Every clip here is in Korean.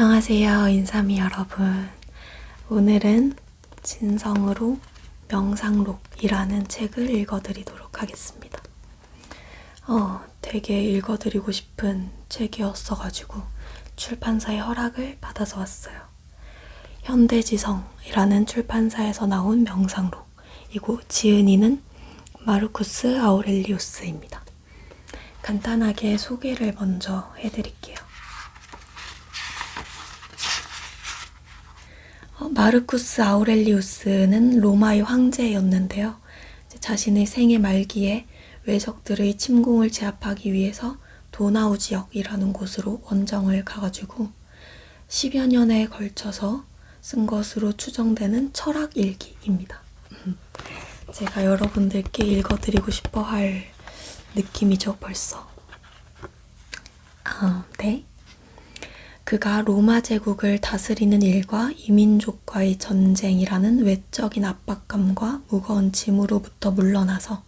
안녕하세요, 인삼이 여러분. 오늘은 진성으로 명상록이라는 책을 읽어드리도록 하겠습니다. 되게 읽어드리고 싶은 책이었어가지고 출판사의 허락을 받아서 왔어요. 현대지성이라는 출판사에서 나온 명상록이고 지은이는 마르쿠스 아우렐리우스입니다. 간단하게 소개를 먼저 해드릴게요. 마르쿠스 아우렐리우스는 로마의 황제였는데요. 자신의 생애 말기에 외적들의 침공을 제압하기 위해서 도나우 지역이라는 곳으로 원정을 가가지고 10여 년에 걸쳐서 쓴 것으로 추정되는 철학 일기입니다. 제가 여러분들께 읽어드리고 싶어 할 느낌이죠, 벌써. 네. 그가 로마 제국을 다스리는 일과 이민족과의 전쟁이라는 외적인 압박감과 무거운 짐으로부터 물러나서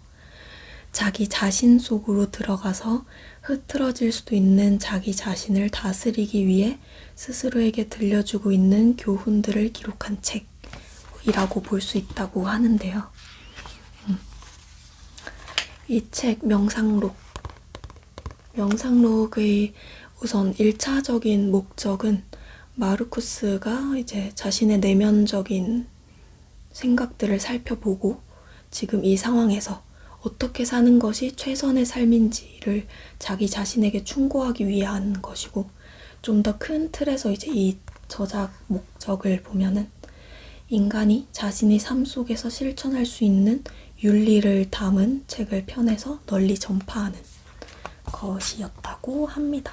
자기 자신 속으로 들어가서 흐트러질 수도 있는 자기 자신을 다스리기 위해 스스로에게 들려주고 있는 교훈들을 기록한 책이라고 볼 수 있다고 하는데요. 이 책 명상록의 우선 1차적인 목적은 마르쿠스가 이제 자신의 내면적인 생각들을 살펴보고 지금 이 상황에서 어떻게 사는 것이 최선의 삶인지를 자기 자신에게 충고하기 위한 것이고, 좀 더 큰 틀에서 이제 이 저작 목적을 보면은 인간이 자신의 삶 속에서 실천할 수 있는 윤리를 담은 책을 펴내서 널리 전파하는 것이었다고 합니다.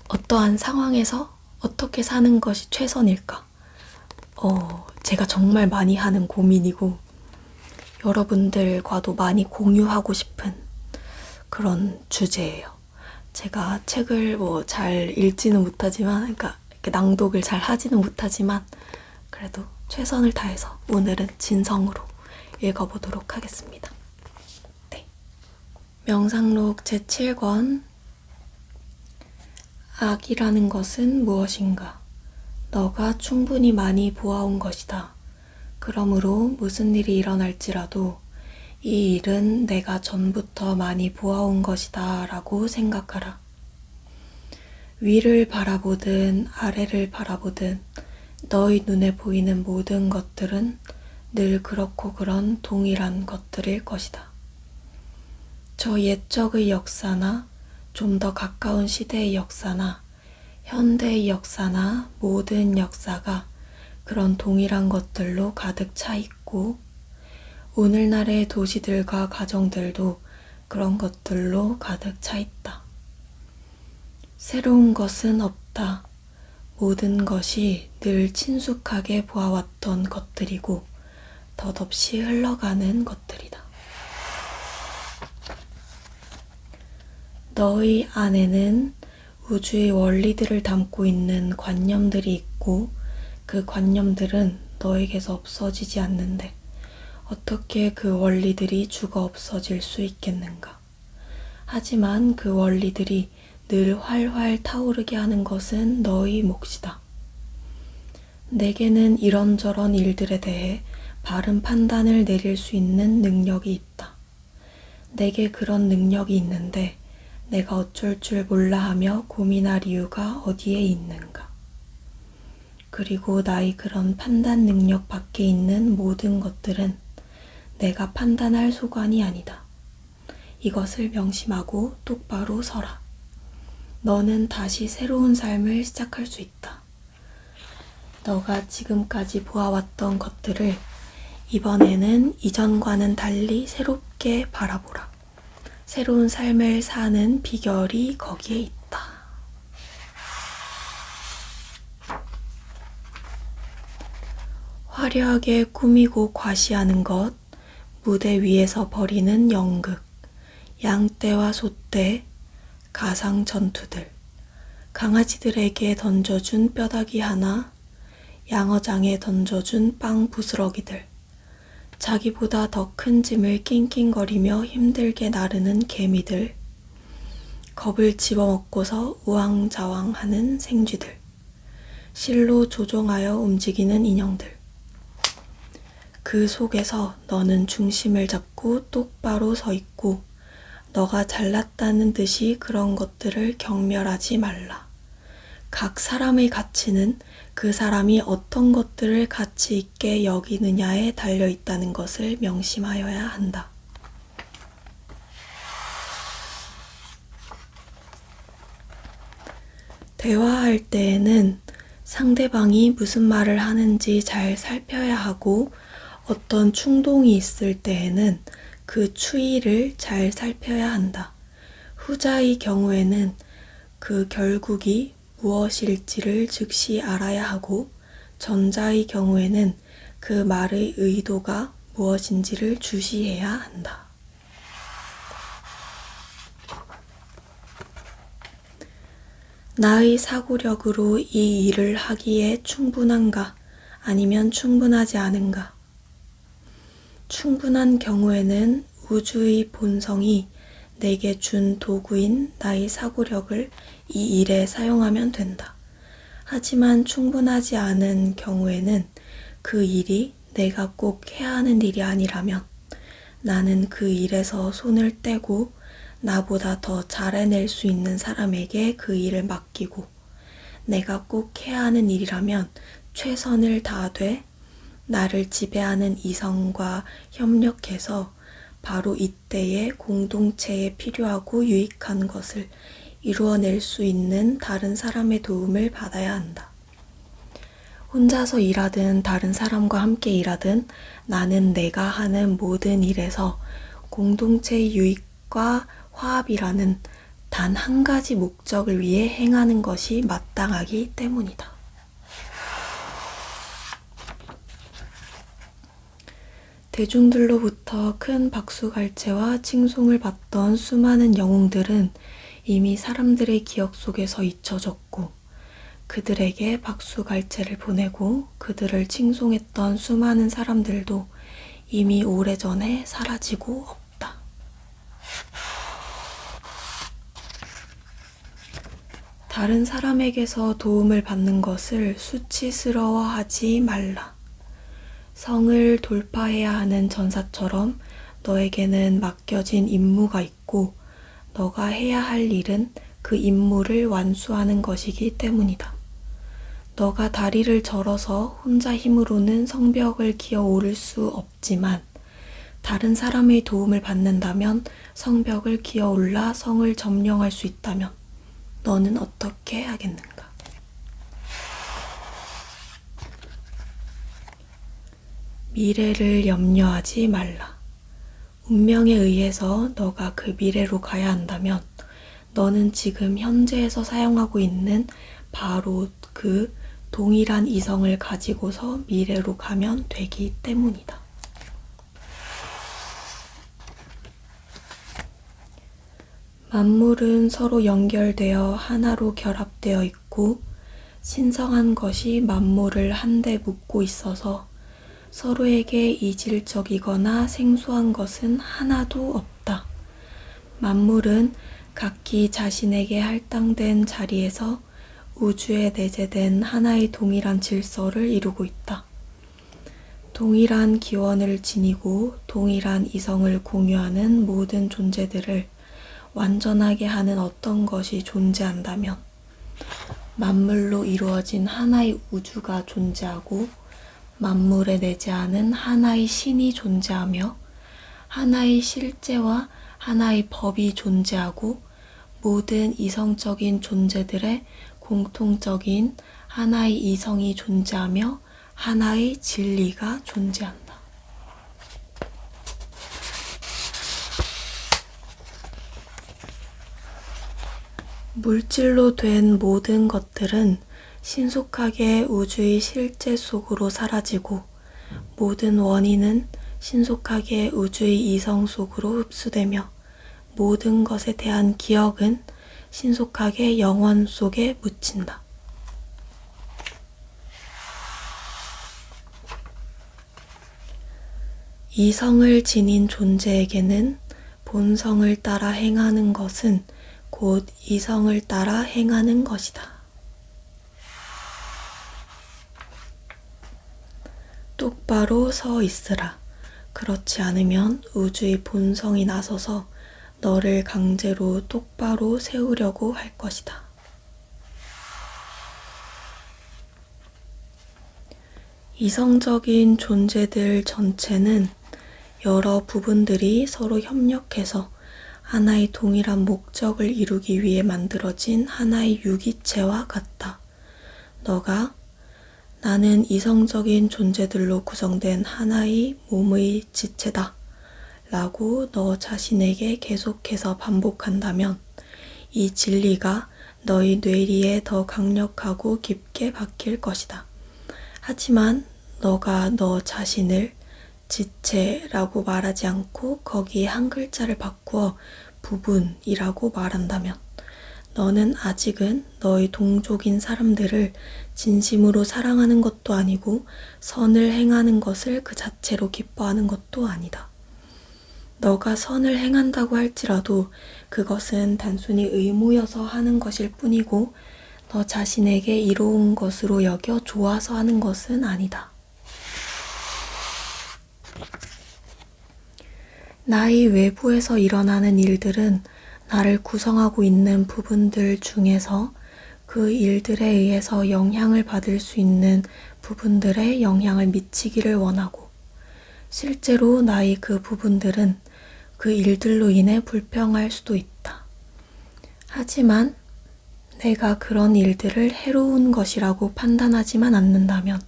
어떠한 상황에서 어떻게 사는 것이 최선일까? 제가 정말 많이 하는 고민이고 여러분들과도 많이 공유하고 싶은 그런 주제예요. 제가 책을 잘 읽지는 못하지만, 그러니까 이렇게 낭독을 잘 하지는 못하지만 그래도 최선을 다해서 오늘은 진성으로 읽어보도록 하겠습니다. 명상록 제7권. 악이라는 것은 무엇인가? 너가 충분히 많이 보아온 것이다. 그러므로 무슨 일이 일어날지라도 이 일은 내가 전부터 많이 보아온 것이다 라고 생각하라. 위를 바라보든 아래를 바라보든 너의 눈에 보이는 모든 것들은 늘 그렇고 그런 동일한 것들일 것이다. 저 옛적의 역사나 좀 더 가까운 시대의 역사나 현대의 역사나 모든 역사가 그런 동일한 것들로 가득 차 있고, 오늘날의 도시들과 가정들도 그런 것들로 가득 차 있다. 새로운 것은 없다. 모든 것이 늘 친숙하게 보아왔던 것들이고 덧없이 흘러가는 것들이다. 너의 안에는 우주의 원리들을 담고 있는 관념들이 있고 그 관념들은 너에게서 없어지지 않는데 어떻게 그 원리들이 죽어 없어질 수 있겠는가? 하지만 그 원리들이 늘 활활 타오르게 하는 것은 너의 몫이다. 내게는 이런저런 일들에 대해 바른 판단을 내릴 수 있는 능력이 있다. 내게 그런 능력이 있는데 내가 어쩔 줄 몰라 하며 고민할 이유가 어디에 있는가? 그리고 나의 그런 판단 능력 밖에 있는 모든 것들은 내가 판단할 소관이 아니다. 이것을 명심하고 똑바로 서라. 너는 다시 새로운 삶을 시작할 수 있다. 너가 지금까지 보아왔던 것들을 이번에는 이전과는 달리 새롭게 바라보라. 새로운 삶을 사는 비결이 거기에 있다. 화려하게 꾸미고 과시하는 것, 무대 위에서 벌이는 연극, 양떼와 소떼, 가상 전투들, 강아지들에게 던져준 뼈다귀 하나, 양어장에 던져준 빵 부스러기들, 자기보다 더 큰 짐을 낑낑거리며 힘들게 나르는 개미들, 겁을 집어먹고서 우왕좌왕하는 생쥐들, 실로 조종하여 움직이는 인형들. 그 속에서 너는 중심을 잡고 똑바로 서 있고 너가 잘났다는 듯이 그런 것들을 경멸하지 말라. 각 사람의 가치는 그 사람이 어떤 것들을 가치 있게 여기느냐에 달려 있다는 것을 명심하여야 한다. 대화할 때에는 상대방이 무슨 말을 하는지 잘 살펴야 하고 어떤 충동이 있을 때에는 그 추이를 잘 살펴야 한다. 후자의 경우에는 그 결국이 무엇일지를 즉시 알아야 하고 전자의 경우에는 그 말의 의도가 무엇인지를 주시해야 한다. 나의 사고력으로 이 일을 하기에 충분한가 아니면 충분하지 않은가? 충분한 경우에는 우주의 본성이 내게 준 도구인 나의 사고력을 이 일에 사용하면 된다. 하지만 충분하지 않은 경우에는 그 일이 내가 꼭 해야 하는 일이 아니라면 나는 그 일에서 손을 떼고 나보다 더 잘해낼 수 있는 사람에게 그 일을 맡기고 내가 꼭 해야 하는 일이라면 최선을 다하되 나를 지배하는 이성과 협력해서 바로 이때에 공동체에 필요하고 유익한 것을 이루어낼 수 있는 다른 사람의 도움을 받아야 한다. 혼자서 일하든 다른 사람과 함께 일하든 나는 내가 하는 모든 일에서 공동체의 유익과 화합이라는 단 한 가지 목적을 위해 행하는 것이 마땅하기 때문이다. 대중들로부터 큰 박수갈채와 칭송을 받던 수많은 영웅들은 이미 사람들의 기억 속에서 잊혀졌고 그들에게 박수갈채를 보내고 그들을 칭송했던 수많은 사람들도 이미 오래전에 사라지고 없다. 다른 사람에게서 도움을 받는 것을 수치스러워하지 말라. 성을 돌파해야 하는 전사처럼 너에게는 맡겨진 임무가 있고 너가 해야 할 일은 그 임무를 완수하는 것이기 때문이다. 너가 다리를 절어서 혼자 힘으로는 성벽을 기어 오를 수 없지만 다른 사람의 도움을 받는다면 성벽을 기어 올라 성을 점령할 수 있다면 너는 어떻게 하겠는가? 미래를 염려하지 말라. 운명에 의해서 너가 그 미래로 가야 한다면 너는 지금 현재에서 사용하고 있는 바로 그 동일한 이성을 가지고서 미래로 가면 되기 때문이다. 만물은 서로 연결되어 하나로 결합되어 있고 신성한 것이 만물을 한데 묶고 있어서 서로에게 이질적이거나 생소한 것은 하나도 없다. 만물은 각기 자신에게 할당된 자리에서 우주에 내재된 하나의 동일한 질서를 이루고 있다. 동일한 기원을 지니고 동일한 이성을 공유하는 모든 존재들을 완전하게 하는 어떤 것이 존재한다면 만물로 이루어진 하나의 우주가 존재하고 만물에 내재하는 하나의 신이 존재하며 하나의 실제와 하나의 법이 존재하고 모든 이성적인 존재들의 공통적인 하나의 이성이 존재하며 하나의 진리가 존재한다. 물질로 된 모든 것들은 신속하게 우주의 실제 속으로 사라지고 모든 원인은 신속하게 우주의 이성 속으로 흡수되며 모든 것에 대한 기억은 신속하게 영원 속에 묻힌다. 이성을 지닌 존재에게는 본성을 따라 행하는 것은 곧 이성을 따라 행하는 것이다. 똑바로 서 있으라. 그렇지 않으면 우주의 본성이 나서서 너를 강제로 똑바로 세우려고 할 것이다. 이성적인 존재들 전체는 여러 부분들이 서로 협력해서 하나의 동일한 목적을 이루기 위해 만들어진 하나의 유기체와 같다. 너가 나는 이성적인 존재들로 구성된 하나의 몸의 지체다 라고 너 자신에게 계속해서 반복한다면 이 진리가 너의 뇌리에 더 강력하고 깊게 박힐 것이다. 하지만 너가 너 자신을 지체라고 말하지 않고 거기에 한 글자를 바꾸어 부분이라고 말한다면 너는 아직은 너의 동족인 사람들을 진심으로 사랑하는 것도 아니고 선을 행하는 것을 그 자체로 기뻐하는 것도 아니다. 너가 선을 행한다고 할지라도 그것은 단순히 의무여서 하는 것일 뿐이고 너 자신에게 이로운 것으로 여겨 좋아서 하는 것은 아니다. 나의 외부에서 일어나는 일들은 나를 구성하고 있는 부분들 중에서 그 일들에 의해서 영향을 받을 수 있는 부분들에 영향을 미치기를 원하고 실제로 나의 그 부분들은 그 일들로 인해 불평할 수도 있다. 하지만 내가 그런 일들을 해로운 것이라고 판단하지만 않는다면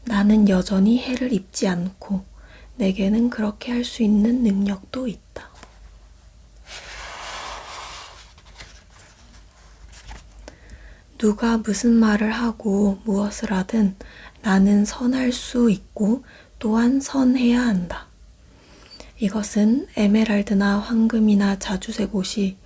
나는 여전히 해를 입지 않고 내게는 그렇게 할 수 있는 능력도 있다. 누가 무슨 말을 하고 무엇을 하든 나는 선할 수 있고 또한 선해야 한다. 이것은 에메랄드나 황금이나 자주색 옷이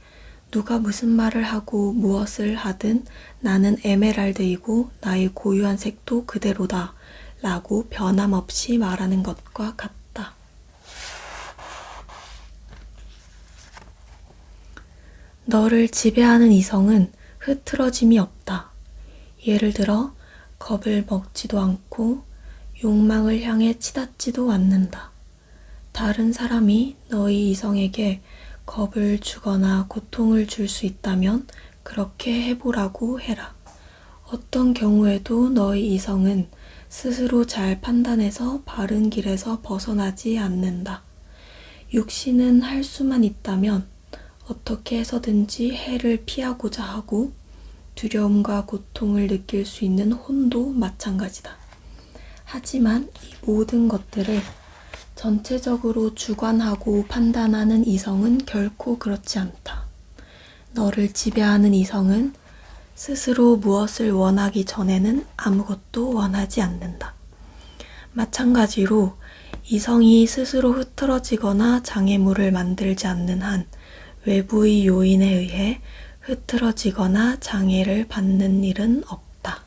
누가 무슨 말을 하고 무엇을 하든 나는 에메랄드이고 나의 고유한 색도 그대로다 라고 변함없이 말하는 것과 같다. 너를 지배하는 이성은 흐트러짐이 없다. 예를 들어 겁을 먹지도 않고 욕망을 향해 치닫지도 않는다. 다른 사람이 너희 이성에게 겁을 주거나 고통을 줄 수 있다면 그렇게 해보라고 해라. 어떤 경우에도 너희 이성은 스스로 잘 판단해서 바른 길에서 벗어나지 않는다. 육신은 할 수만 있다면 어떻게 해서든지 해를 피하고자 하고 두려움과 고통을 느낄 수 있는 혼도 마찬가지다. 하지만 이 모든 것들을 전체적으로 주관하고 판단하는 이성은 결코 그렇지 않다. 너를 지배하는 이성은 스스로 무엇을 원하기 전에는 아무것도 원하지 않는다. 마찬가지로 이성이 스스로 흐트러지거나 장애물을 만들지 않는 한 외부의 요인에 의해 흐트러지거나 장애를 받는 일은 없다.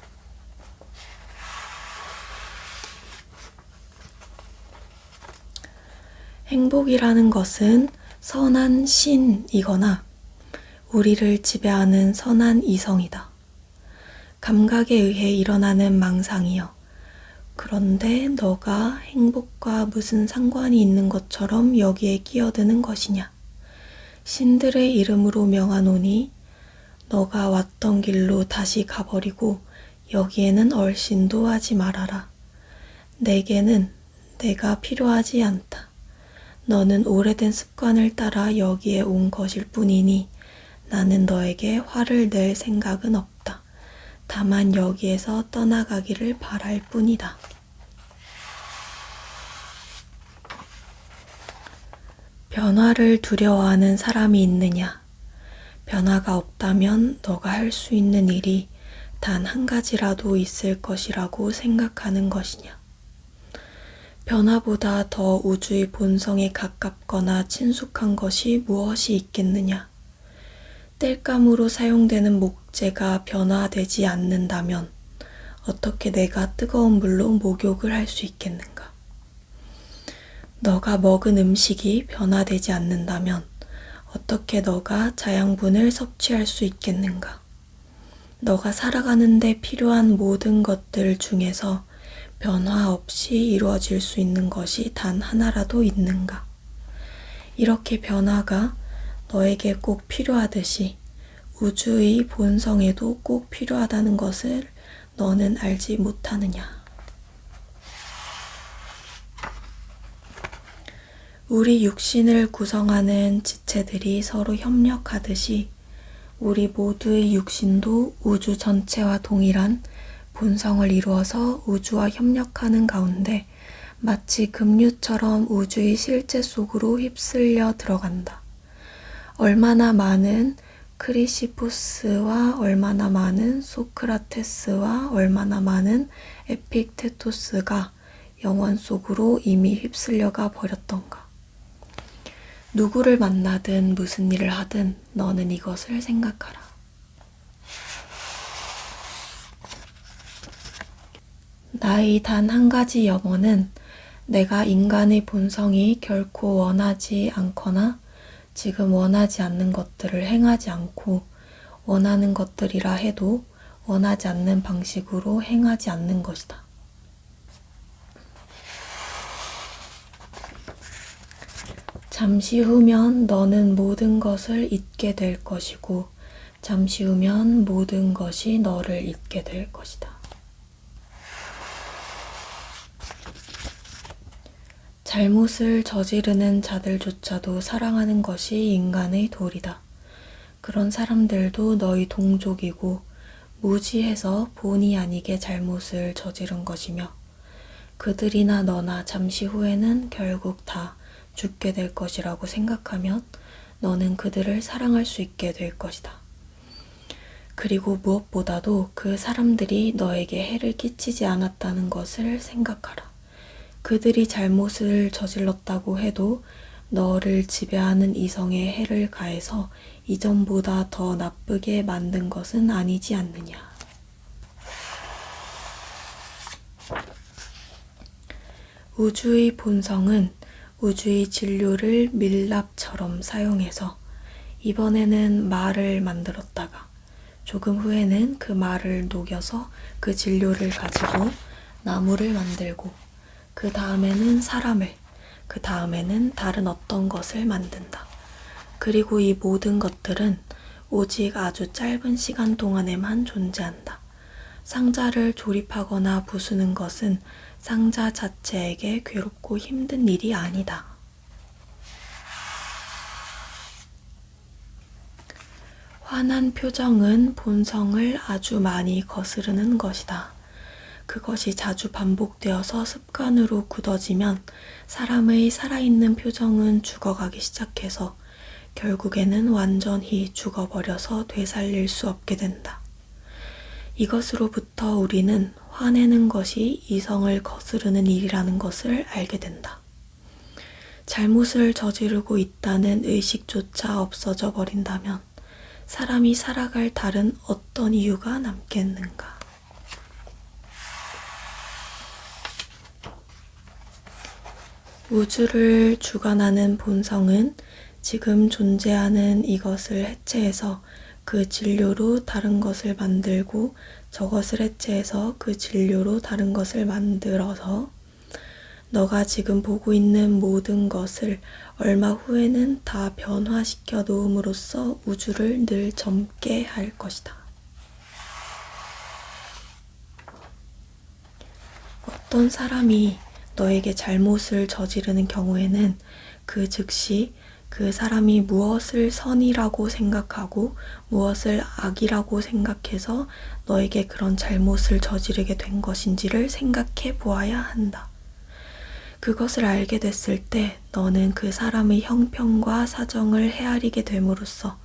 행복이라는 것은 선한 신이거나 우리를 지배하는 선한 이성이다. 감각에 의해 일어나는 망상이여. 그런데 너가 행복과 무슨 상관이 있는 것처럼 여기에 끼어드는 것이냐? 신들의 이름으로 명하노니 너가 왔던 길로 다시 가버리고 여기에는 얼씬도 하지 말아라. 내게는 내가 필요하지 않다. 너는 오래된 습관을 따라 여기에 온 것일 뿐이니 나는 너에게 화를 낼 생각은 없다. 다만 여기에서 떠나가기를 바랄 뿐이다. 변화를 두려워하는 사람이 있느냐? 변화가 없다면 너가 할 수 있는 일이 단 한 가지라도 있을 것이라고 생각하는 것이냐? 변화보다 더 우주의 본성에 가깝거나 친숙한 것이 무엇이 있겠느냐? 땔감으로 사용되는 목재가 변화되지 않는다면 어떻게 내가 뜨거운 물로 목욕을 할 수 있겠는가? 너가 먹은 음식이 변화되지 않는다면 어떻게 너가 자양분을 섭취할 수 있겠는가? 너가 살아가는데 필요한 모든 것들 중에서 변화 없이 이루어질 수 있는 것이 단 하나라도 있는가? 이렇게 변화가 너에게 꼭 필요하듯이 우주의 본성에도 꼭 필요하다는 것을 너는 알지 못하느냐? 우리 육신을 구성하는 지체들이 서로 협력하듯이 우리 모두의 육신도 우주 전체와 동일한 본성을 이루어서 우주와 협력하는 가운데 마치 급류처럼 우주의 실제 속으로 휩쓸려 들어간다. 얼마나 많은 크리시포스와 얼마나 많은 소크라테스와 얼마나 많은 에픽테토스가 영원 속으로 이미 휩쓸려가 버렸던가. 누구를 만나든 무슨 일을 하든 너는 이것을 생각하라. 나의 단 한 가지 염원은 내가 인간의 본성이 결코 원하지 않거나 지금 원하지 않는 것들을 행하지 않고 원하는 것들이라 해도 원하지 않는 방식으로 행하지 않는 것이다. 잠시 후면 너는 모든 것을 잊게 될 것이고 잠시 후면 모든 것이 너를 잊게 될 것이다. 잘못을 저지르는 자들조차도 사랑하는 것이 인간의 도리다. 그런 사람들도 너희 동족이고 무지해서 본의 아니게 잘못을 저지른 것이며 그들이나 너나 잠시 후에는 결국 다 죽게 될 것이라고 생각하면 너는 그들을 사랑할 수 있게 될 것이다. 그리고 무엇보다도 그 사람들이 너에게 해를 끼치지 않았다는 것을 생각하라. 그들이 잘못을 저질렀다고 해도 너를 지배하는 이성에 해를 가해서 이전보다 더 나쁘게 만든 것은 아니지 않느냐. 우주의 본성은 우주의 진료를 밀랍처럼 사용해서 이번에는 말을 만들었다가 조금 후에는 그 말을 녹여서 그 진료를 가지고 나무를 만들고 그 다음에는 사람을, 그 다음에는 다른 어떤 것을 만든다. 그리고 이 모든 것들은 오직 아주 짧은 시간 동안에만 존재한다. 상자를 조립하거나 부수는 것은 상자 자체에게 괴롭고 힘든 일이 아니다. 화난 표정은 본성을 아주 많이 거스르는 것이다. 그것이 자주 반복되어서 습관으로 굳어지면 사람의 살아있는 표정은 죽어가기 시작해서 결국에는 완전히 죽어버려서 되살릴 수 없게 된다. 이것으로부터 우리는 화내는 것이 이성을 거스르는 일이라는 것을 알게 된다. 잘못을 저지르고 있다는 의식조차 없어져 버린다면 사람이 살아갈 다른 어떤 이유가 남겠는가? 우주를 주관하는 본성은 지금 존재하는 이것을 해체해서 그 진료로 다른 것을 만들고 저것을 해체해서 그 진료로 다른 것을 만들어서 너가 지금 보고 있는 모든 것을 얼마 후에는 다 변화시켜 놓음으로써 우주를 늘 젊게 할 것이다. 어떤 사람이 너에게 잘못을 저지르는 경우에는 그 즉시 그 사람이 무엇을 선이라고 생각하고 무엇을 악이라고 생각해서 너에게 그런 잘못을 저지르게 된 것인지를 생각해 보아야 한다. 그것을 알게 됐을 때 너는 그 사람의 형편과 사정을 헤아리게 됨으로써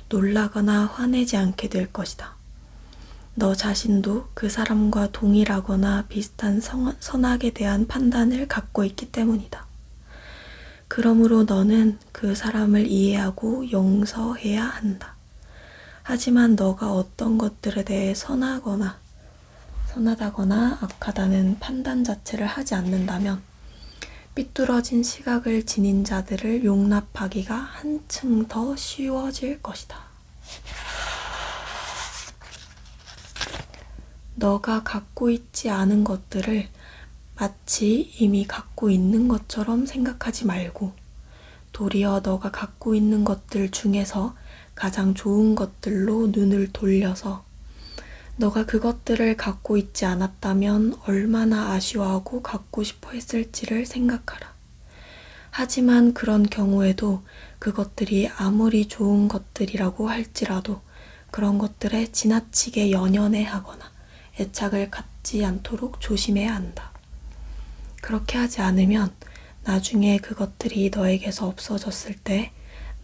놀라거나 화내지 않게 될 것이다. 너 자신도 그 사람과 동일하거나 비슷한 선악에 대한 판단을 갖고 있기 때문이다. 그러므로 너는 그 사람을 이해하고 용서해야 한다. 하지만 너가 어떤 것들에 대해 선하다거나 악하다는 판단 자체를 하지 않는다면 삐뚤어진 시각을 지닌 자들을 용납하기가 한층 더 쉬워질 것이다. 너가 갖고 있지 않은 것들을 마치 이미 갖고 있는 것처럼 생각하지 말고 도리어 너가 갖고 있는 것들 중에서 가장 좋은 것들로 눈을 돌려서 너가 그것들을 갖고 있지 않았다면 얼마나 아쉬워하고 갖고 싶어 했을지를 생각하라. 하지만 그런 경우에도 그것들이 아무리 좋은 것들이라고 할지라도 그런 것들에 지나치게 연연해하거나 애착을 갖지 않도록 조심해야 한다. 그렇게 하지 않으면 나중에 그것들이 너에게서 없어졌을 때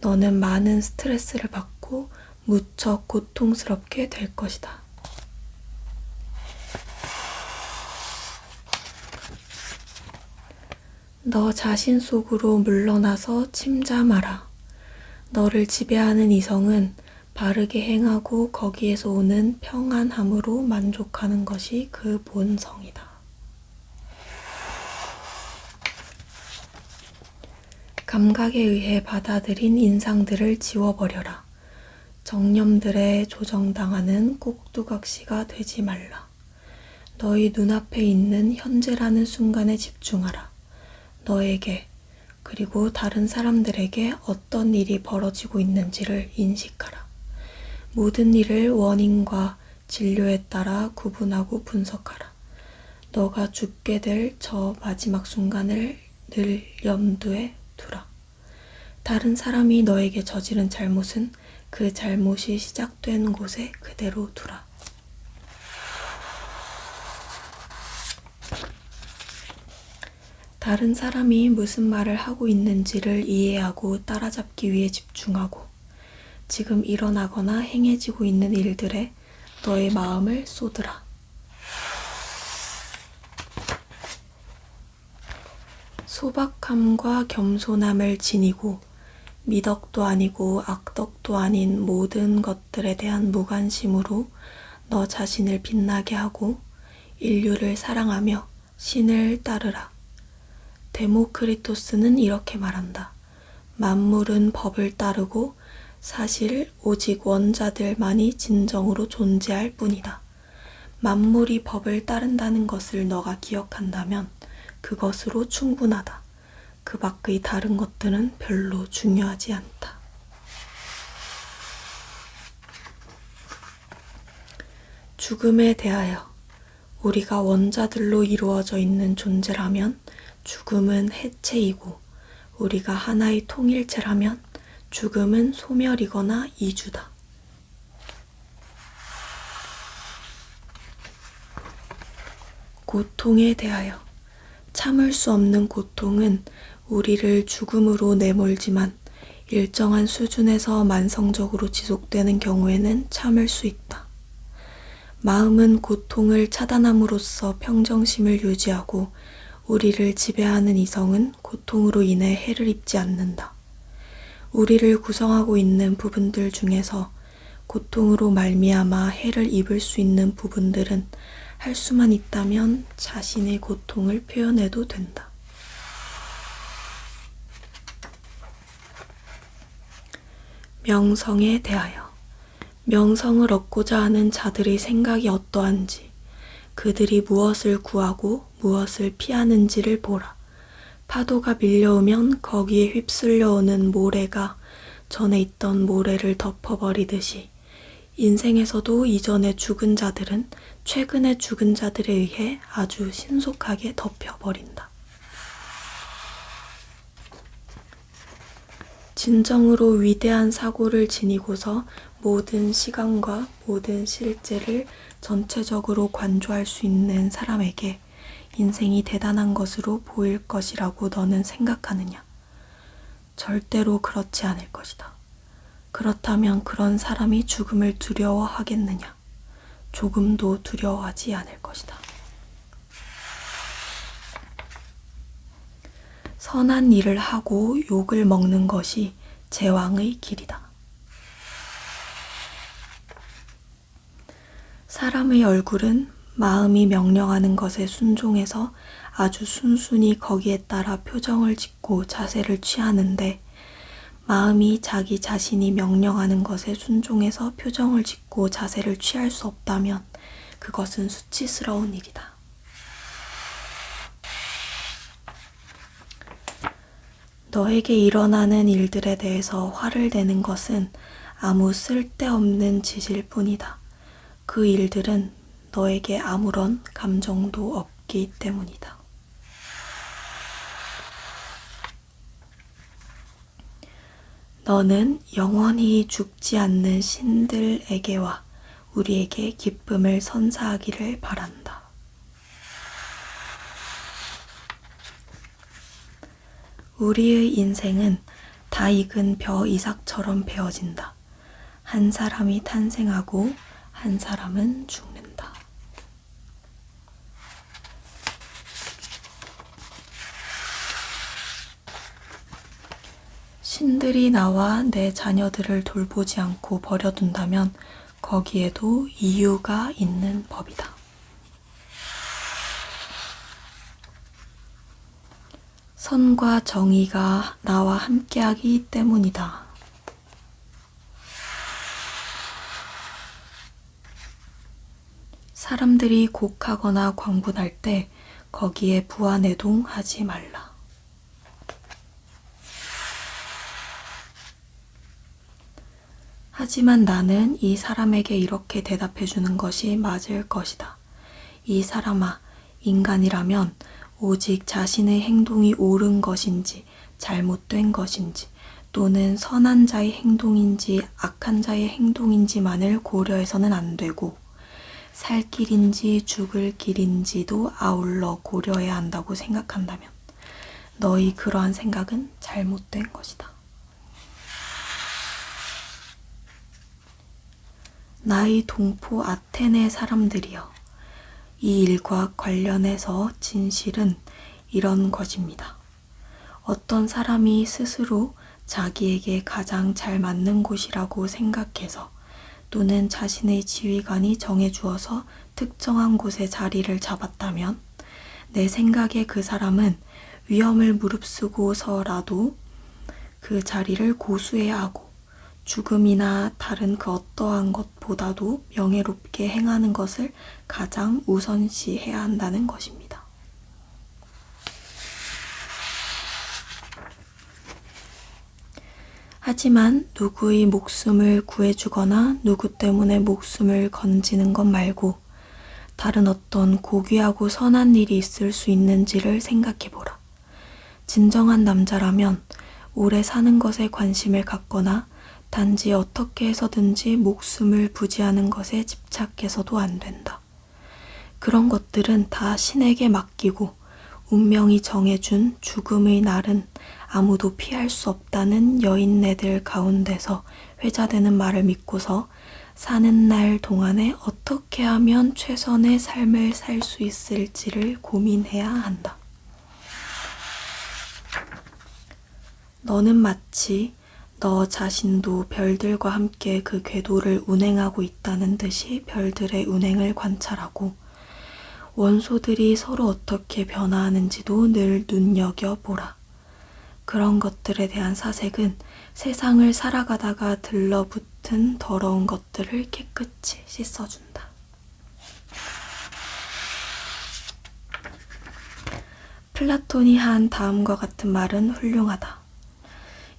너는 많은 스트레스를 받고 무척 고통스럽게 될 것이다. 너 자신 속으로 물러나서 침잠하라. 너를 지배하는 이성은 바르게 행하고 거기에서 오는 평안함으로 만족하는 것이 그 본성이다. 감각에 의해 받아들인 인상들을 지워버려라. 정념들에 조정당하는 꼭두각시가 되지 말라. 너희 눈앞에 있는 현재라는 순간에 집중하라. 너에게 그리고 다른 사람들에게 어떤 일이 벌어지고 있는지를 인식하라. 모든 일을 원인과 진료에 따라 구분하고 분석하라. 너가 죽게 될 저 마지막 순간을 늘 염두에 두라. 다른 사람이 너에게 저지른 잘못은 그 잘못이 시작된 곳에 그대로 두라. 다른 사람이 무슨 말을 하고 있는지를 이해하고 따라잡기 위해 집중하고 지금 일어나거나 행해지고 있는 일들에 너의 마음을 쏟으라. 소박함과 겸손함을 지니고 미덕도 아니고 악덕도 아닌 모든 것들에 대한 무관심으로 너 자신을 빛나게 하고 인류를 사랑하며 신을 따르라. 데모크리토스는 이렇게 말한다. 만물은 법을 따르고 사실 오직 원자들만이 진정으로 존재할 뿐이다. 만물이 법을 따른다는 것을 너가 기억한다면 그것으로 충분하다. 그 밖의 다른 것들은 별로 중요하지 않다. 죽음에 대하여 우리가 원자들로 이루어져 있는 존재라면 죽음은 해체이고 우리가 하나의 통일체라면 죽음은 소멸이거나 이주다. 고통에 대하여 참을 수 없는 고통은 우리를 죽음으로 내몰지만 일정한 수준에서 만성적으로 지속되는 경우에는 참을 수 있다. 마음은 고통을 차단함으로써 평정심을 유지하고 우리를 지배하는 이성은 고통으로 인해 해를 입지 않는다. 우리를 구성하고 있는 부분들 중에서 고통으로 말미암아 해를 입을 수 있는 부분들은 할 수만 있다면 자신의 고통을 표현해도 된다. 명성에 대하여 명성을 얻고자 하는 자들의 생각이 어떠한지 그들이 무엇을 구하고 무엇을 피하는지를 보라. 파도가 밀려오면 거기에 휩쓸려 오는 모래가 전에 있던 모래를 덮어버리듯이 인생에서도 이전에 죽은 자들은 최근에 죽은 자들에 의해 아주 신속하게 덮여버린다. 진정으로 위대한 사고를 지니고서 모든 시간과 모든 실제를 전체적으로 관조할 수 있는 사람에게 인생이 대단한 것으로 보일 것이라고 너는 생각하느냐? 절대로 그렇지 않을 것이다. 그렇다면 그런 사람이 죽음을 두려워하겠느냐? 조금도 두려워하지 않을 것이다. 선한 일을 하고 욕을 먹는 것이 제왕의 길이다. 사람의 얼굴은 마음이 명령하는 것에 순종해서 아주 순순히 거기에 따라 표정을 짓고 자세를 취하는데, 마음이 자기 자신이 명령하는 것에 순종해서 표정을 짓고 자세를 취할 수 없다면 그것은 수치스러운 일이다. 너에게 일어나는 일들에 대해서 화를 내는 것은 아무 쓸데없는 짓일 뿐이다. 그 일들은 너에게 아무런 감정도 없기 때문이다. 너는 영원히 죽지 않는 신들에게와 우리에게 기쁨을 선사하기를 바란다. 우리의 인생은 다 익은 벼 이삭처럼 베어진다. 한 사람이 탄생하고 한 사람은 죽는다. 신들이 나와 내 자녀들을 돌보지 않고 버려둔다면 거기에도 이유가 있는 법이다. 선과 정의가 나와 함께하기 때문이다. 사람들이 곡하거나 광분할 때 거기에 부안해동하지 말라. 하지만 나는 이 사람에게 이렇게 대답해 주는 것이 맞을 것이다. 이 사람아, 인간이라면 오직 자신의 행동이 옳은 것인지 잘못된 것인지 또는 선한 자의 행동인지 악한 자의 행동인지만을 고려해서는 안 되고 살 길인지 죽을 길인지도 아울러 고려해야 한다고 생각한다면 너희 그러한 생각은 잘못된 것이다. 나의 동포 아테네 사람들이여, 이 일과 관련해서 진실은 이런 것입니다. 어떤 사람이 스스로 자기에게 가장 잘 맞는 곳이라고 생각해서 또는 자신의 지휘관이 정해주어서 특정한 곳에 자리를 잡았다면 내 생각에 그 사람은 위험을 무릅쓰고서라도 그 자리를 고수해야 하고 죽음이나 다른 그 어떠한 것보다도 명예롭게 행하는 것을 가장 우선시해야 한다는 것입니다. 하지만 누구의 목숨을 구해주거나 누구 때문에 목숨을 건지는 것 말고 다른 어떤 고귀하고 선한 일이 있을 수 있는지를 생각해보라. 진정한 남자라면 오래 사는 것에 관심을 갖거나 단지 어떻게 해서든지 목숨을 부지하는 것에 집착해서도 안 된다. 그런 것들은 다 신에게 맡기고 운명이 정해준 죽음의 날은 아무도 피할 수 없다는 여인네들 가운데서 회자되는 말을 믿고서 사는 날 동안에 어떻게 하면 최선의 삶을 살 수 있을지를 고민해야 한다. 너는 마치 너 자신도 별들과 함께 그 궤도를 운행하고 있다는 듯이 별들의 운행을 관찰하고 원소들이 서로 어떻게 변화하는지도 늘 눈여겨보라. 그런 것들에 대한 사색은 세상을 살아가다가 들러붙은 더러운 것들을 깨끗이 씻어준다. 플라톤이 한 다음과 같은 말은 훌륭하다.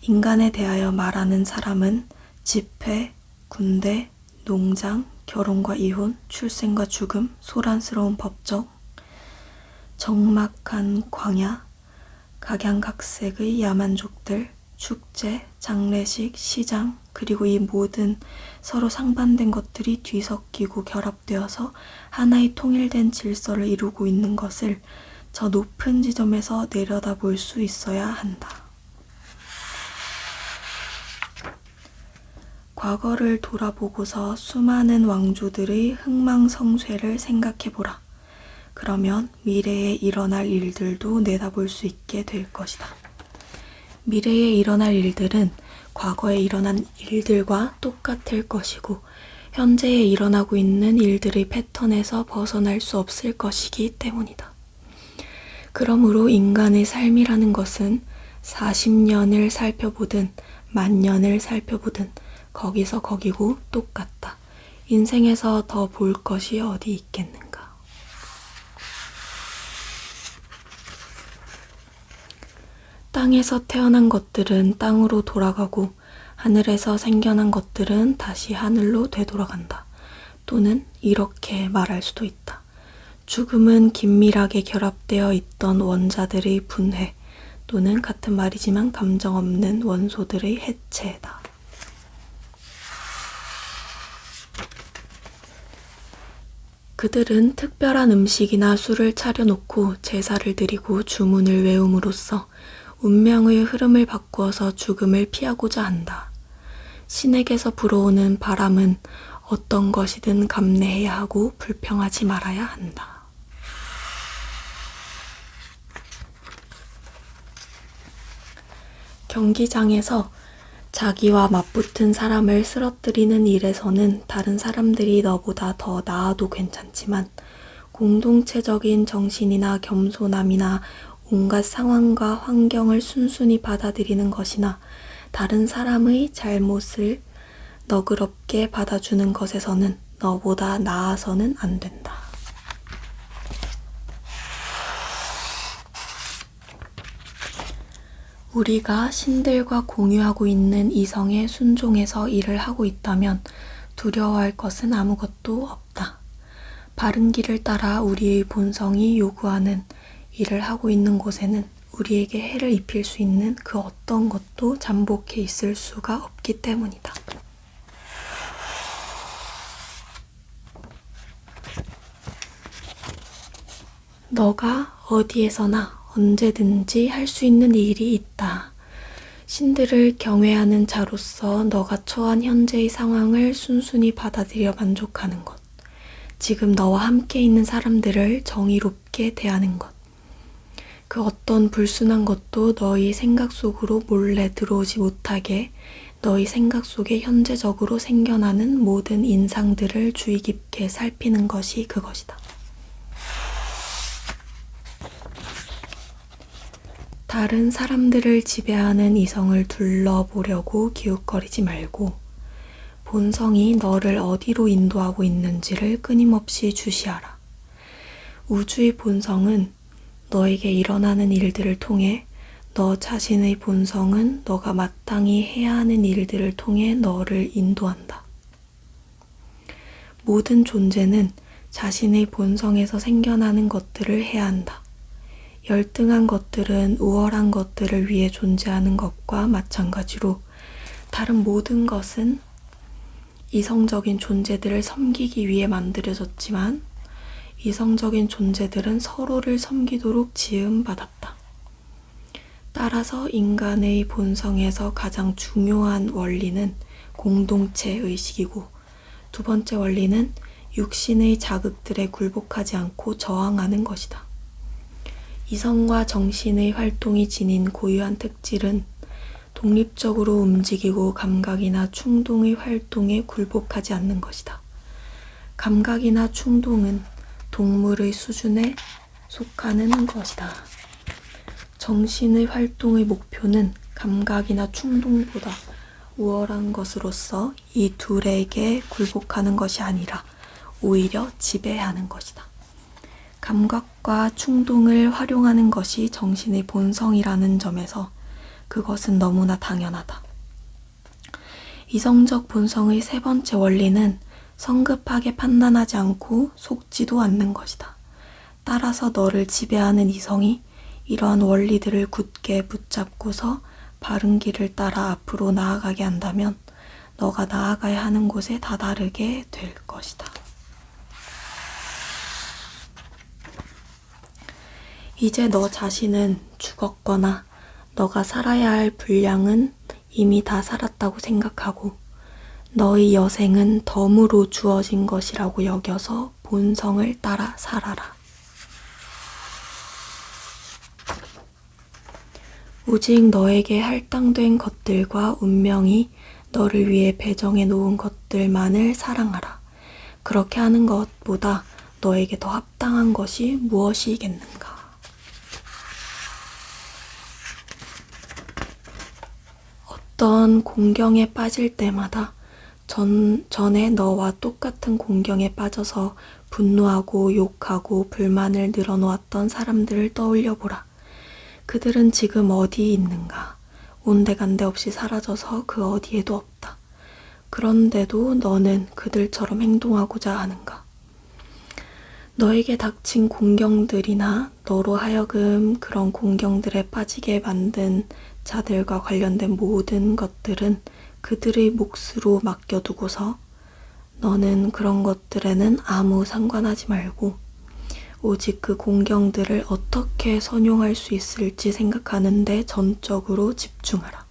인간에 대하여 말하는 사람은 집회, 군대, 농장, 결혼과 이혼, 출생과 죽음, 소란스러운 법정, 적막한 광야, 각양각색의 야만족들, 축제, 장례식, 시장, 그리고 이 모든 서로 상반된 것들이 뒤섞이고 결합되어서 하나의 통일된 질서를 이루고 있는 것을 저 높은 지점에서 내려다볼 수 있어야 한다. 과거를 돌아보고서 수많은 왕조들의 흥망성쇠를 생각해보라. 그러면 미래에 일어날 일들도 내다볼 수 있게 될 것이다. 미래에 일어날 일들은 과거에 일어난 일들과 똑같을 것이고 현재에 일어나고 있는 일들의 패턴에서 벗어날 수 없을 것이기 때문이다. 그러므로 인간의 삶이라는 것은 40년을 살펴보든 만년을 살펴보든 거기서 거기고 똑같다. 인생에서 더 볼 것이 어디 있겠는가. 땅에서 태어난 것들은 땅으로 돌아가고 하늘에서 생겨난 것들은 다시 하늘로 되돌아간다. 또는 이렇게 말할 수도 있다. 죽음은 긴밀하게 결합되어 있던 원자들의 분해 또는 같은 말이지만 감정 없는 원소들의 해체다. 그들은 특별한 음식이나 술을 차려놓고 제사를 드리고 주문을 외움으로써 운명의 흐름을 바꾸어서 죽음을 피하고자 한다. 신에게서 불어오는 바람은 어떤 것이든 감내해야 하고 불평하지 말아야 한다. 경기장에서 자기와 맞붙은 사람을 쓰러뜨리는 일에서는 다른 사람들이 너보다 더 나아도 괜찮지만 공동체적인 정신이나 겸손함이나 온갖 상황과 환경을 순순히 받아들이는 것이나 다른 사람의 잘못을 너그럽게 받아주는 것에서는 너보다 나아서는 안 된다. 우리가 신들과 공유하고 있는 이성에 순종해서 일을 하고 있다면 두려워할 것은 아무것도 없다. 바른 길을 따라 우리의 본성이 요구하는 일을 하고 있는 곳에는 우리에게 해를 입힐 수 있는 그 어떤 것도 잠복해 있을 수가 없기 때문이다. 너가 어디에서나 언제든지 할 수 있는 일이 있다. 신들을 경외하는 자로서 너가 처한 현재의 상황을 순순히 받아들여 만족하는 것. 지금 너와 함께 있는 사람들을 정의롭게 대하는 것. 그 어떤 불순한 것도 너희 생각 속으로 몰래 들어오지 못하게 너희 생각 속에 현재적으로 생겨나는 모든 인상들을 주의 깊게 살피는 것이 그것이다. 다른 사람들을 지배하는 이성을 둘러보려고 기웃거리지 말고 본성이 너를 어디로 인도하고 있는지를 끊임없이 주시하라. 우주의 본성은 너에게 일어나는 일들을 통해 너 자신의 본성은 너가 마땅히 해야 하는 일들을 통해 너를 인도한다. 모든 존재는 자신의 본성에서 생겨나는 것들을 해야 한다. 열등한 것들은 우월한 것들을 위해 존재하는 것과 마찬가지로 다른 모든 것은 이성적인 존재들을 섬기기 위해 만들어졌지만 이성적인 존재들은 서로를 섬기도록 지음받았다. 따라서 인간의 본성에서 가장 중요한 원리는 공동체 의식이고 두 번째 원리는 육신의 자극들에 굴복하지 않고 저항하는 것이다. 이성과 정신의 활동이 지닌 고유한 특질은 독립적으로 움직이고 감각이나 충동의 활동에 굴복하지 않는 것이다. 감각이나 충동은 동물의 수준에 속하는 것이다. 정신의 활동의 목표는 감각이나 충동보다 우월한 것으로서 이 둘에게 굴복하는 것이 아니라 오히려 지배하는 것이다. 감각과 충동을 활용하는 것이 정신의 본성이라는 점에서 그것은 너무나 당연하다. 이성적 본성의 세 번째 원리는 성급하게 판단하지 않고 속지도 않는 것이다. 따라서 너를 지배하는 이성이 이러한 원리들을 굳게 붙잡고서 바른 길을 따라 앞으로 나아가게 한다면 너가 나아가야 하는 곳에 다다르게 될 것이다. 이제 너 자신은 죽었거나 너가 살아야 할 분량은 이미 다 살았다고 생각하고 너의 여생은 덤으로 주어진 것이라고 여겨서 본성을 따라 살아라. 오직 너에게 할당된 것들과 운명이 너를 위해 배정해 놓은 것들만을 사랑하라. 그렇게 하는 것보다 너에게 더 합당한 것이 무엇이겠는가? 어떤 공경에 빠질 때마다 전에 너와 똑같은 공경에 빠져서 분노하고 욕하고 불만을 늘어놓았던 사람들을 떠올려 보라. 그들은 지금 어디 있는가? 온데간데 없이 사라져서 그 어디에도 없다. 그런데도 너는 그들처럼 행동하고자 하는가? 너에게 닥친 공경들이나 너로 하여금 그런 공경들에 빠지게 만든 자들과 관련된 모든 것들은 그들의 몫으로 맡겨두고서 너는 그런 것들에는 아무 상관하지 말고 오직 그 공경들을 어떻게 선용할 수 있을지 생각하는 데 전적으로 집중하라.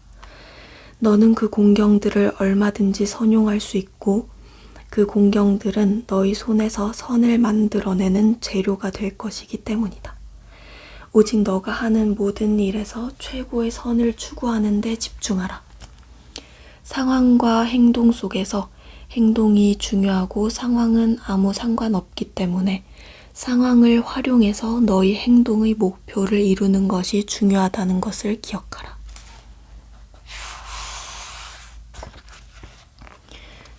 너는 그 공경들을 얼마든지 선용할 수 있고 그 공경들은 너희 손에서 선을 만들어내는 재료가 될 것이기 때문이다. 오직 너가 하는 모든 일에서 최고의 선을 추구하는 데 집중하라. 상황과 행동 속에서 행동이 중요하고 상황은 아무 상관없기 때문에 상황을 활용해서 너희 행동의 목표를 이루는 것이 중요하다는 것을 기억하라.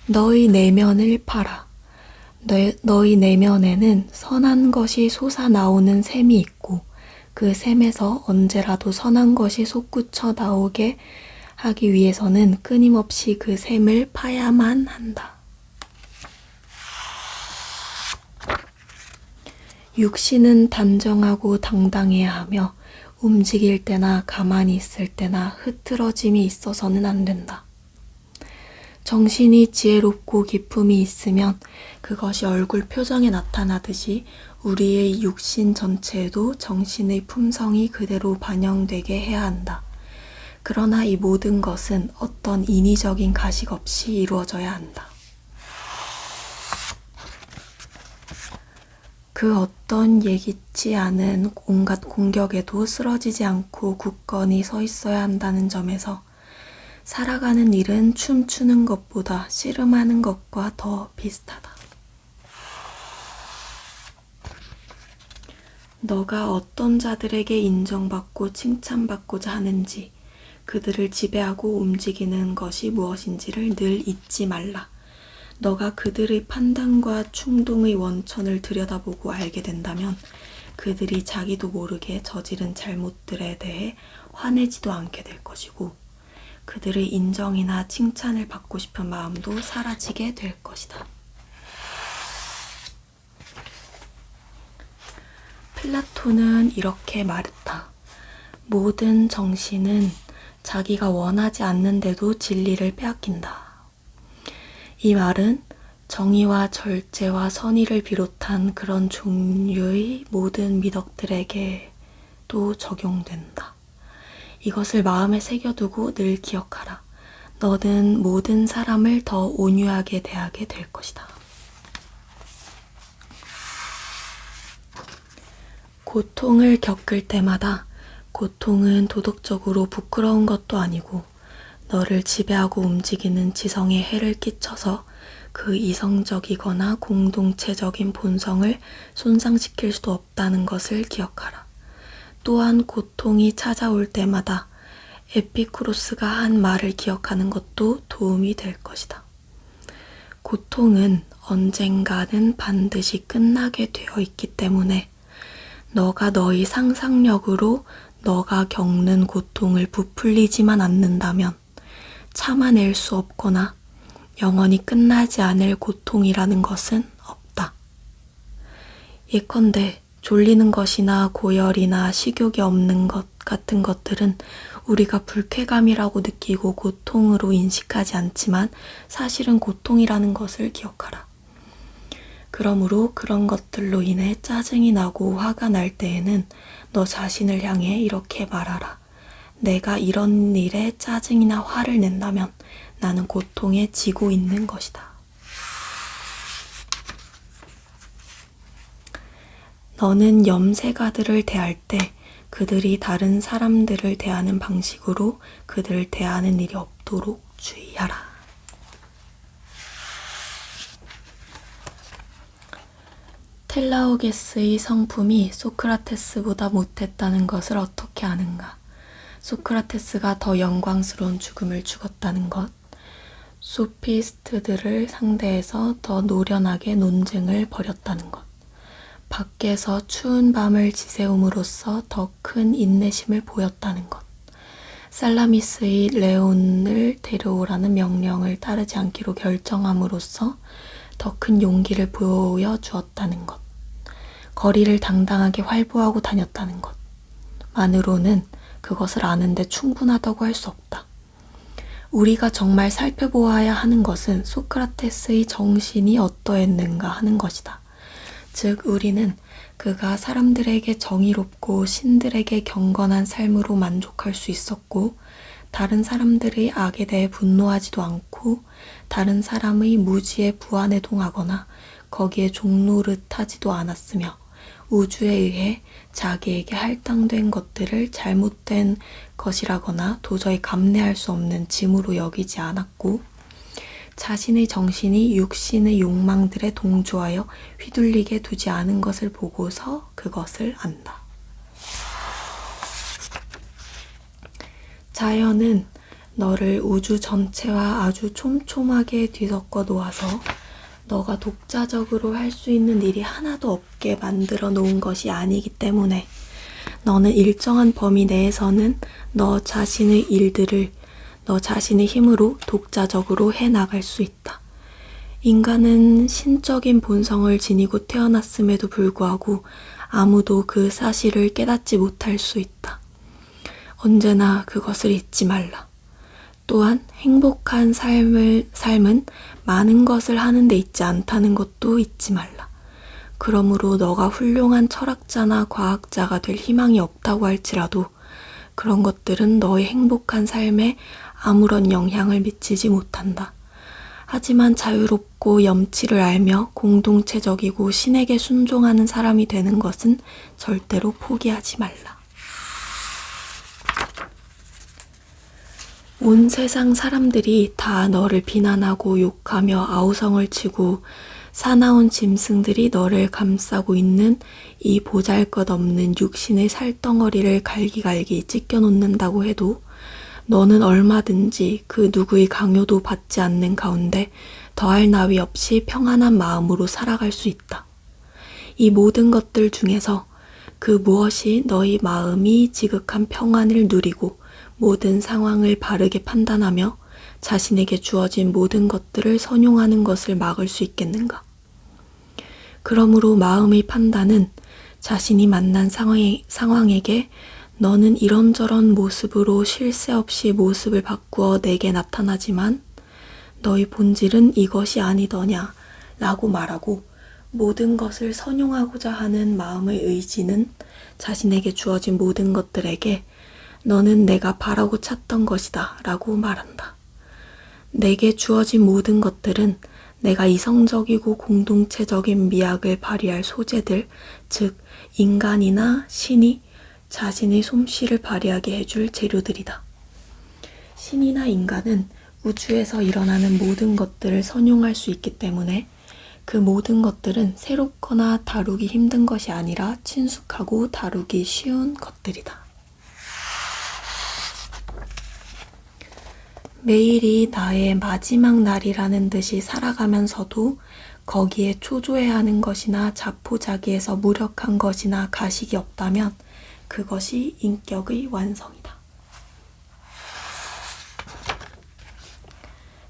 너희 내면을 파라. 너희 내면에는 선한 것이 솟아나오는 샘이 있고 그 샘에서 언제라도 선한 것이 솟구쳐 나오게 하기 위해서는 끊임없이 그 샘을 파야만 한다. 육신은 단정하고 당당해야 하며 움직일 때나 가만히 있을 때나 흐트러짐이 있어서는 안 된다. 정신이 지혜롭고 기품이 있으면 그것이 얼굴 표정에 나타나듯이 우리의 육신 전체에도 정신의 품성이 그대로 반영되게 해야 한다. 그러나 이 모든 것은 어떤 인위적인 가식 없이 이루어져야 한다. 그 어떤 예기치 않은 온갖 공격에도 쓰러지지 않고 굳건히 서 있어야 한다는 점에서 살아가는 일은 춤추는 것보다 씨름하는 것과 더 비슷하다. 너가 어떤 자들에게 인정받고 칭찬받고자 하는지, 그들을 지배하고 움직이는 것이 무엇인지를 늘 잊지 말라. 너가 그들의 판단과 충동의 원천을 들여다보고 알게 된다면 그들이 자기도 모르게 저지른 잘못들에 대해 화내지도 않게 될 것이고 그들의 인정이나 칭찬을 받고 싶은 마음도 사라지게 될 것이다. 플라톤은 이렇게 말했다. 모든 정신은 자기가 원하지 않는데도 진리를 빼앗긴다. 이 말은 정의와 절제와 선의를 비롯한 그런 종류의 모든 미덕들에게도 적용된다. 이것을 마음에 새겨두고 늘 기억하라. 너는 모든 사람을 더 온유하게 대하게 될 것이다. 고통을 겪을 때마다 고통은 도덕적으로 부끄러운 것도 아니고 너를 지배하고 움직이는 지성에 해를 끼쳐서 그 이성적이거나 공동체적인 본성을 손상시킬 수도 없다는 것을 기억하라. 또한 고통이 찾아올 때마다 에피쿠로스가 한 말을 기억하는 것도 도움이 될 것이다. 고통은 언젠가는 반드시 끝나게 되어 있기 때문에 너가 너의 상상력으로 너가 겪는 고통을 부풀리지만 않는다면 참아낼 수 없거나 영원히 끝나지 않을 고통이라는 것은 없다. 예컨대 졸리는 것이나 고열이나 식욕이 없는 것 같은 것들은 우리가 불쾌감이라고 느끼고 고통으로 인식하지 않지만 사실은 고통이라는 것을 기억하라. 그러므로 그런 것들로 인해 짜증이 나고 화가 날 때에는 너 자신을 향해 이렇게 말하라. 내가 이런 일에 짜증이나 화를 낸다면 나는 고통에 지고 있는 것이다. 너는 염세가들을 대할 때 그들이 다른 사람들을 대하는 방식으로 그들을 대하는 일이 없도록 주의하라. 텔라오게스의 성품이 소크라테스보다 못했다는 것을 어떻게 아는가? 소크라테스가 더 영광스러운 죽음을 죽었다는 것, 소피스트들을 상대해서 더 노련하게 논쟁을 벌였다는 것, 밖에서 추운 밤을 지새움으로써 더 큰 인내심을 보였다는 것, 살라미스의 레온을 데려오라는 명령을 따르지 않기로 결정함으로써 더 큰 용기를 보여주었다는 것, 거리를 당당하게 활보하고 다녔다는 것만으로는 그것을 아는데 충분하다고 할 수 없다. 우리가 정말 살펴보아야 하는 것은 소크라테스의 정신이 어떠했는가 하는 것이다. 즉, 우리는 그가 사람들에게 정의롭고 신들에게 경건한 삶으로 만족할 수 있었고, 다른 사람들의 악에 대해 분노하지도 않고, 다른 사람의 무지에 부안해동하거나 거기에 종노릇하지도 않았으며, 우주에 의해 자기에게 할당된 것들을 잘못된 것이라거나 도저히 감내할 수 없는 짐으로 여기지 않았고, 자신의 정신이 육신의 욕망들에 동조하여 휘둘리게 두지 않은 것을 보고서 그것을 안다. 자연은 너를 우주 전체와 아주 촘촘하게 뒤섞어 놓아서 너가 독자적으로 할 수 있는 일이 하나도 없게 만들어 놓은 것이 아니기 때문에 너는 일정한 범위 내에서는 너 자신의 일들을 너 자신의 힘으로 독자적으로 해나갈 수 있다. 인간은 신적인 본성을 지니고 태어났음에도 불구하고 아무도 그 사실을 깨닫지 못할 수 있다. 언제나 그것을 잊지 말라. 또한 행복한 삶은 많은 것을 하는 데 있지 않다는 것도 잊지 말라. 그러므로 너가 훌륭한 철학자나 과학자가 될 희망이 없다고 할지라도 그런 것들은 너의 행복한 삶에 아무런 영향을 미치지 못한다. 하지만 자유롭고 염치를 알며 공동체적이고 신에게 순종하는 사람이 되는 것은 절대로 포기하지 말라. 온 세상 사람들이 다 너를 비난하고 욕하며 아우성을 치고 사나운 짐승들이 너를 감싸고 있는 이 보잘것없는 육신의 살덩어리를 갈기갈기 찢겨놓는다고 해도 너는 얼마든지 그 누구의 강요도 받지 않는 가운데 더할 나위 없이 평안한 마음으로 살아갈 수 있다. 이 모든 것들 중에서 그 무엇이 너희 마음이 지극한 평안을 누리고 모든 상황을 바르게 판단하며 자신에게 주어진 모든 것들을 선용하는 것을 막을 수 있겠는가? 그러므로 마음의 판단은 자신이 만난 상황에게 너는 이런저런 모습으로 쉴 새 없이 모습을 바꾸어 내게 나타나지만 너의 본질은 이것이 아니더냐 라고 말하고 모든 것을 선용하고자 하는 마음의 의지는 자신에게 주어진 모든 것들에게 너는 내가 바라고 찾던 것이다 라고 말한다. 내게 주어진 모든 것들은 내가 이성적이고 공동체적인 미학을 발휘할 소재들, 즉 인간이나 신이 자신의 솜씨를 발휘하게 해줄 재료들이다. 신이나 인간은 우주에서 일어나는 모든 것들을 선용할 수 있기 때문에 그 모든 것들은 새롭거나 다루기 힘든 것이 아니라 친숙하고 다루기 쉬운 것들이다. 매일이 나의 마지막 날이라는 듯이 살아가면서도 거기에 초조해야 하는 것이나 자포자기해서 무력한 것이나 가식이 없다면 그것이 인격의 완성이다.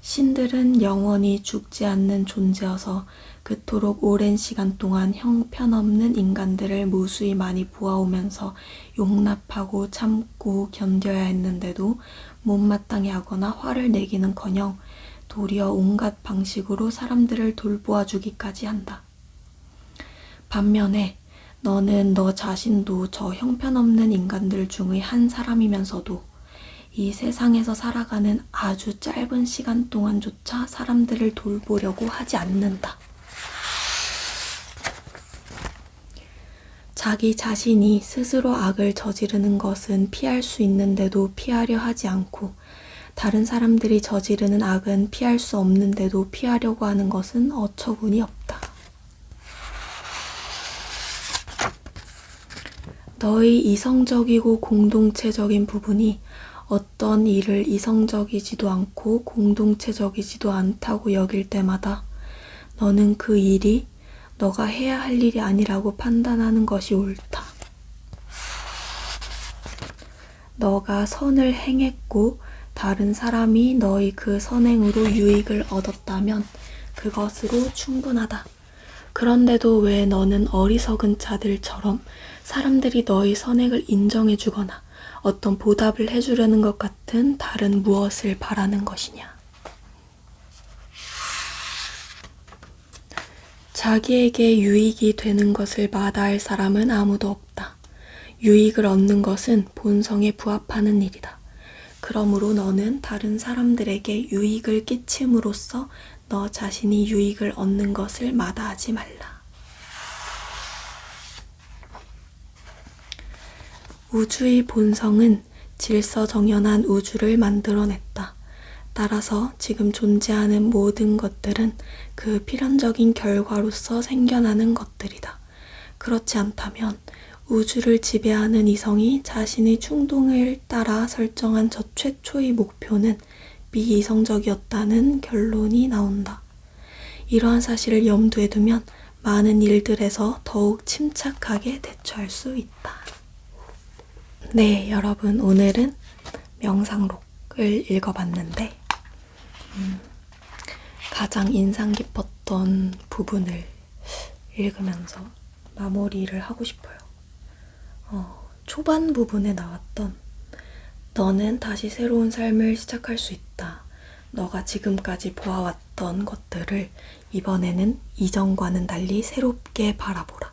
신들은 영원히 죽지 않는 존재여서 그토록 오랜 시간 동안 형편없는 인간들을 무수히 많이 보아오면서 용납하고 참고 견뎌야 했는데도 못마땅해 하거나 화를 내기는커녕 도리어 온갖 방식으로 사람들을 돌보아 주기까지 한다. 반면에 너는 너 자신도 저 형편없는 인간들 중의 한 사람이면서도 이 세상에서 살아가는 아주 짧은 시간 동안조차 사람들을 돌보려고 하지 않는다. 자기 자신이 스스로 악을 저지르는 것은 피할 수 있는데도 피하려 하지 않고 다른 사람들이 저지르는 악은 피할 수 없는데도 피하려고 하는 것은 어처구니 없다. 너의 이성적이고 공동체적인 부분이 어떤 일을 이성적이지도 않고 공동체적이지도 않다고 여길 때마다 너는 그 일이 너가 해야 할 일이 아니라고 판단하는 것이 옳다. 너가 선을 행했고 다른 사람이 너의 그 선행으로 유익을 얻었다면 그것으로 충분하다. 그런데도 왜 너는 어리석은 자들처럼 사람들이 너의 선행을 인정해주거나 어떤 보답을 해주려는 것 같은 다른 무엇을 바라는 것이냐? 자기에게 유익이 되는 것을 마다할 사람은 아무도 없다. 유익을 얻는 것은 본성에 부합하는 일이다. 그러므로 너는 다른 사람들에게 유익을 끼침으로써 너 자신이 유익을 얻는 것을 마다하지 말라. 우주의 본성은 질서정연한 우주를 만들어냈다. 따라서 지금 존재하는 모든 것들은 그 필연적인 결과로서 생겨나는 것들이다. 그렇지 않다면 우주를 지배하는 이성이 자신의 충동을 따라 설정한 저 최초의 목표는 비이성적이었다는 결론이 나온다. 이러한 사실을 염두에 두면 많은 일들에서 더욱 침착하게 대처할 수 있다. 네, 여러분, 오늘은 명상록을 읽어봤는데 가장 인상 깊었던 부분을 읽으면서 마무리를 하고 싶어요. 초반 부분에 나왔던 너는 다시 새로운 삶을 시작할 수 있다. 너가 지금까지 보아왔던 것들을 이번에는 이전과는 달리 새롭게 바라보라.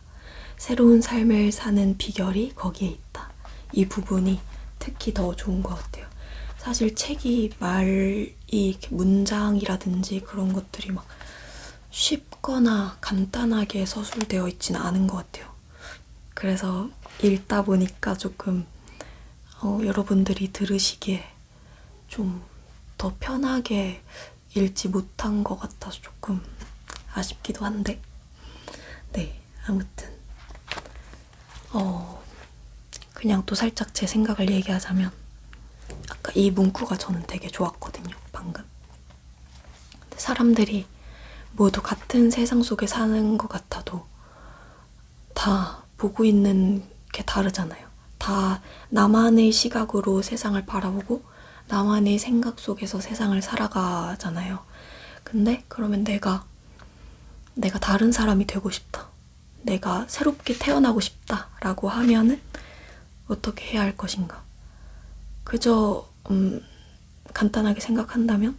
새로운 삶을 사는 비결이 거기에 있다. 이 부분이 특히 더 좋은 것 같아요. 사실 책이 말이 이렇게 문장이라든지 그런 것들이 막 쉽거나 간단하게 서술되어 있지는 않은 것 같아요. 그래서 읽다 보니까 조금 여러분들이 들으시기에 좀 더 편하게 읽지 못한 것 같아서 조금 아쉽기도 한데, 네, 아무튼 그냥 또 살짝 제 생각을 얘기하자면 아까 이 문구가 저는 되게 좋았거든요. 방금 사람들이 모두 같은 세상 속에 사는 것 같아도 다 보고 있는 게 다르잖아요. 다 나만의 시각으로 세상을 바라보고 나만의 생각 속에서 세상을 살아가잖아요. 근데 그러면 내가 다른 사람이 되고 싶다. 내가 새롭게 태어나고 싶다라고 하면은 어떻게 해야 할 것인가? 그저 간단하게 생각한다면,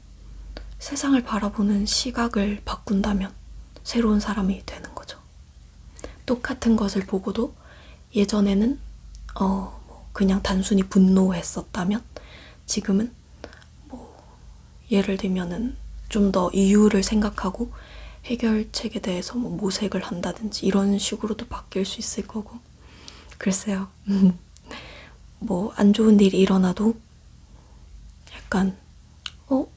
세상을 바라보는 시각을 바꾼다면 새로운 사람이 되는 거죠. 똑같은 것을 보고도 예전에는 그냥 단순히 분노했었다면 지금은 예를 들면은 좀 더 이유를 생각하고 해결책에 대해서 모색을 한다든지 이런 식으로도 바뀔 수 있을 거고, 글쎄요. 안 좋은 일이 일어나도 약간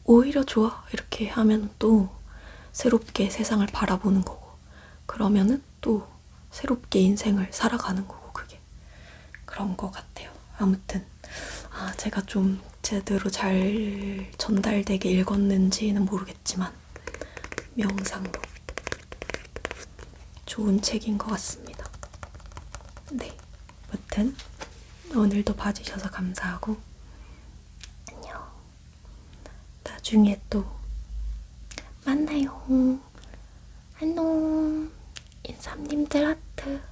오히려 좋아 이렇게 하면 또 새롭게 세상을 바라보는 거고, 그러면은 또 새롭게 인생을 살아가는 거고, 그게 그런 것 같아요. 아무튼 제가 좀 제대로 잘 전달되게 읽었는지는 모르겠지만 명상록 좋은 책인 것 같습니다. 네, 아무튼 오늘도 봐주셔서 감사하고 안녕. 나중에 또 만나요. 안녕. 인삼님들 하트.